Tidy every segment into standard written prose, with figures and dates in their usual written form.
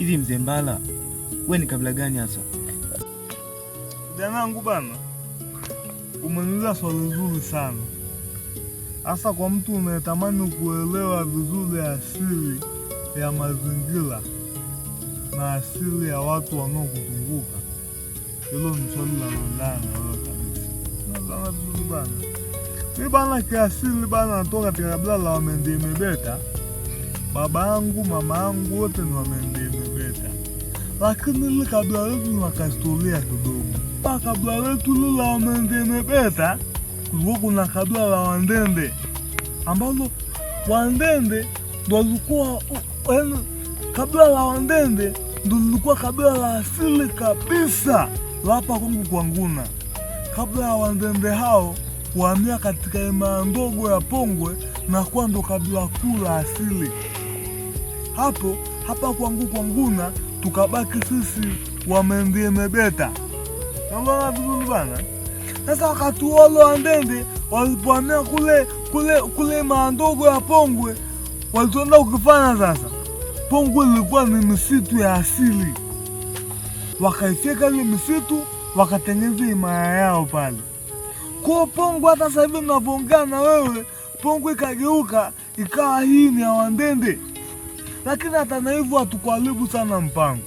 Hivi mzee Mbala, wewe ni kabila gani hasa? Janangu bana, umeniuliza swali zuri sana. Hasa kwa mtu unayetamani kuelewa vizuri asili ya mazingira na asili ya watu wanaokuzunguka. Hilo ni swali la ndani na wewe kabisa. Unaelewa vizuri bana. Mimi bana kiasili bana natoka katika kabila la Wamendemebeta. Baba yangu, mama yangu wote ni Wamendemebeta. Lakini ile kabila letu ni wakahistoria kidogo. Kwa kabila letu lile la Wamendemebeta, kulikuwa kuna kabila la Wandende. Ambalo Wandende ndio walikuwa kabila la Wandende ndio lilikuwa kabila la asili kabisa la hapa Kongo kwa Nguna. Kabla ya Wandende hao kuhamia katika himaya ndogo ya Pongwe na kuwa ndo kabila kuu la asili. Hapo hapa kwa Nguna tukabaki sisi Wamendemebeta. Naona vizuri bana. Sasa wakati wale Wandende walipohamia kule maandogo ya Pongwe, walienda kufanya sasa. Pongwe ilikuwa ni misitu ya asili. Wakaifika ile misitu, wakatengeneza himaya yao pale. Kwa Pongwe hata sasa hivi ninavyoongea na wewe, Pongwe ikageuka ikawa hii ni ya Wandende. Lakini hata na hivyo hatukuharibu sana mpango.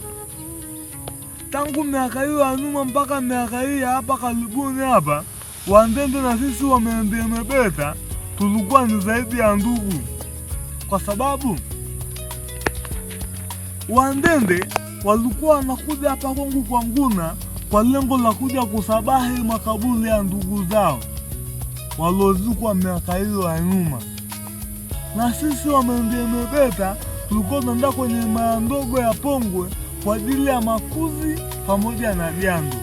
Tangu miaka hiyo ya nyuma mpaka miaka hii hapa karibuni hapa, Wandende na sisi Wamendemebeta tulikuwa ni zaidi ya ndugu. Kwa sababu Wandende walikuwa wanakuja hapa Kongo kwa Nguna kwa lengo la kuja kusabahi makaburi ya ndugu zao waliozikwa miaka hiyo ya nyuma. Na sisi Wamendemebeta tulikuwa tunaenda kwenye himaya ndogo ya Pongwe kwa ajili ya makuzi pamoja na jando.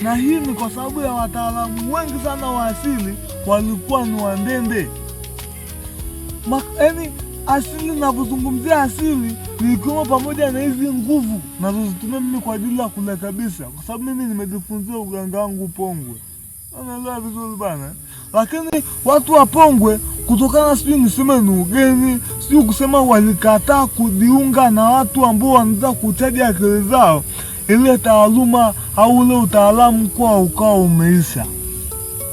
Na hii ni kwa sababu ya wataalamu wengi sana wa asili walikuwa ni Wandende. Yaani asili ninapozungumzia asili ni ikiwemo pamoja na hizi nguvu nazozitumia mimi kwa ajili ya kula kabisa, kwa sababu mimi nimejifunzia uganga wangu Pongwe. Unaelewa vizuri bana. Lakini watu wa Pongwe kutokana sijui niseme ni ugeni, sijui kusema walikataa kujiunga na watu ambao wanataka kuchaji akili zao, ile taaluma au ule utaalamu kwa ukao umeisha.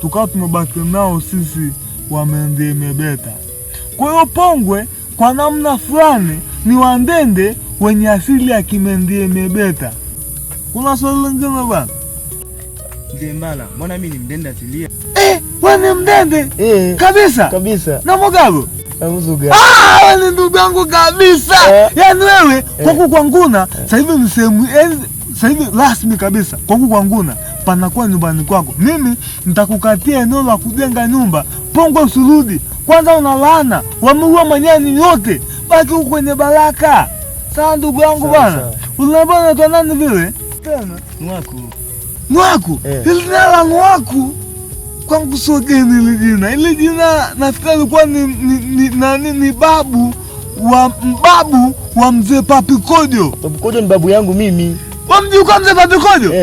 Tukawa tumebaki nao sisi Wamendemebeta. Kwa hiyo Pongwe kwa namna fulani ni Wandende wenye asili ya Kimendemebeta. Kuna swali lingine bana? Mzee Mbala, mbona mimi ni Mndende asilia? Wewe ni Mndende? Kabisa? Kabisa. Na Mogabo? Na Muzuga. Wewe ni ndugu yangu kabisa. Yaani wewe kwa Nguna sasa hivi ni sehemu sasa hivi rasmi kabisa. Kwa Nguna panakuwa nyumbani kwako. Mimi nitakukatia eneo la kujenga nyumba. Pongwe usirudi. Kwanza unalaana, wameua manyani yote. Baki huko kwenye baraka. Sawa ndugu yangu bana. Unabona tu nani vile? Tena Mwaku. Mwaku? Hili jina la Mwaku kwangu sio geni ile jina. Ile jina nafikiri ilikuwa ni babu wa mzee Papikojo. Papikojo ni babu yangu mimi. Wamjua mzee Papikojo?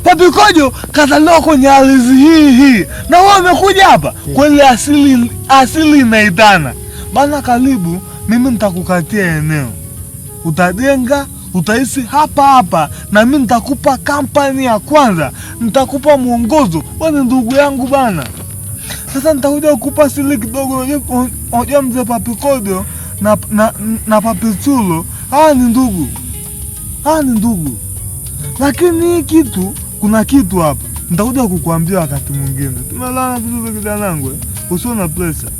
Papikojo kazaliwa kwenye ardhi hii. Na wewe umekuja hapa kweli asili inaitana. Bana karibu, mimi nitakukatia eneo. Utajenga, utaishi hapa na mimi nitakupa kampani ya kwanza. Nitakupa mwongozo. Wewe ni ndugu yangu bana. Sasa nitakuja kukupa siri kidogo. Unajua mzee Papikojo na Papichulo hawa ni ndugu. Lakini hii kitu, kuna kitu hapa nitakuja kukuambia wakati mwingine. Tumelala vizuri kijana wangu. Usio na pressure.